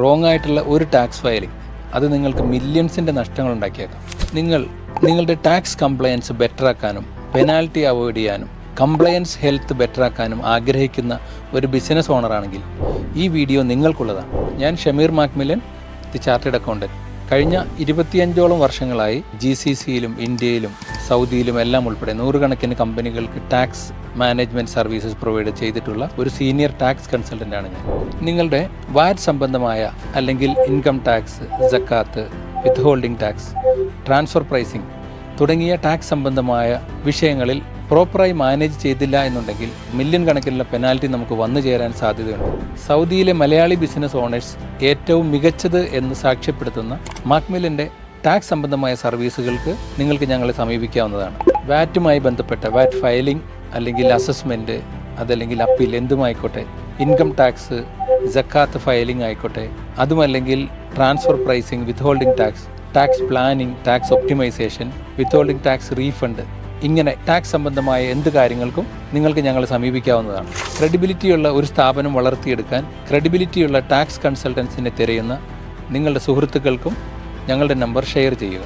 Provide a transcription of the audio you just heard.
Wrong ആയിട്ടുള്ള ഒരു tax filing അത് നിങ്ങൾക്ക് മില്യൺസിൻ്റെ നഷ്ടങ്ങൾ ഉണ്ടാക്കിയേക്കാം. നിങ്ങളുടെ ടാക്സ് കംപ്ലയൻസ് ബെറ്ററാക്കാനും പെനാൽറ്റി അവോയ്ഡ് ചെയ്യാനും കംപ്ലയൻസ് ഹെൽത്ത് ബെറ്ററാക്കാനും ആഗ്രഹിക്കുന്ന ഒരു ബിസിനസ് ഓണറാണെങ്കിൽ ഈ വീഡിയോ നിങ്ങൾക്കുള്ളതാണ്. ഞാൻ Shameer Macmillan, the chartered accountant. കഴിഞ്ഞ 25ഓളം വർഷങ്ങളായി GCCയിലും ഇന്ത്യയിലും സൗദിയിലും എല്ലാം ഉൾപ്പെടെ നൂറുകണക്കിന് കമ്പനികൾക്ക് ടാക്സ് മാനേജ്മെൻറ്റ് സർവീസസ് പ്രൊവൈഡ് ചെയ്തിട്ടുള്ള ഒരു സീനിയർ ടാക്സ് കൺസൾട്ടൻ്റാണ് ഞാൻ. നിങ്ങളുടെ വാറ്റ് സംബന്ധമായ അല്ലെങ്കിൽ ഇൻകം ടാക്സ്, സക്കാത്ത്, വിത്ത് ഹോൾഡിംഗ് ടാക്സ്, ട്രാൻസ്ഫർ പ്രൈസിംഗ് തുടങ്ങിയ ടാക്സ് സംബന്ധമായ വിഷയങ്ങളിൽ പ്രോപ്പറായി മാനേജ് ചെയ്തില്ല എന്നുണ്ടെങ്കിൽ മില്യൺ കണക്കിനുള്ള പെനാൽറ്റി നമുക്ക് വന്നു ചേരാൻ സാധ്യതയുണ്ട്. സൗദിയിലെ മലയാളി ബിസിനസ് ഓണേഴ്സ് ഏറ്റവും മികച്ചത് എന്ന് സാക്ഷ്യപ്പെടുത്തുന്ന മാക്മില്ലൻ്റെ ടാക്സ് സംബന്ധമായ സർവീസുകൾക്ക് നിങ്ങൾക്ക് ഞങ്ങളെ സമീപിക്കാവുന്നതാണ്. വാറ്റുമായി ബന്ധപ്പെട്ട വാറ്റ് ഫയലിംഗ് അല്ലെങ്കിൽ അസസ്മെൻറ്റ്, അതല്ലെങ്കിൽ അപ്പീൽ എന്തുമായിക്കോട്ടെ, ഇൻകം ടാക്സ്, സക്കാത്ത് ഫയലിംഗ് ആയിക്കോട്ടെ, അതുമല്ലെങ്കിൽ transfer pricing, withholding tax, tax planning, tax optimisation, withholding tax refund, ഇങ്ങനെ ടാക്സ് സംബന്ധമായ എന്ത് കാര്യങ്ങൾക്കും നിങ്ങൾക്ക് ഞങ്ങളെ സമീപിക്കാവുന്നതാണ്. ക്രെഡിബിലിറ്റിയുള്ള ഒരു സ്ഥാപനം വളർത്തിയെടുക്കാൻ ക്രെഡിബിലിറ്റിയുള്ള ടാക്സ് കൺസൾട്ടൻസിനെ തിരയുന്ന നിങ്ങളുടെ സുഹൃത്തുക്കൾക്കും ഞങ്ങളുടെ നമ്പർ ഷെയർ ചെയ്യുക.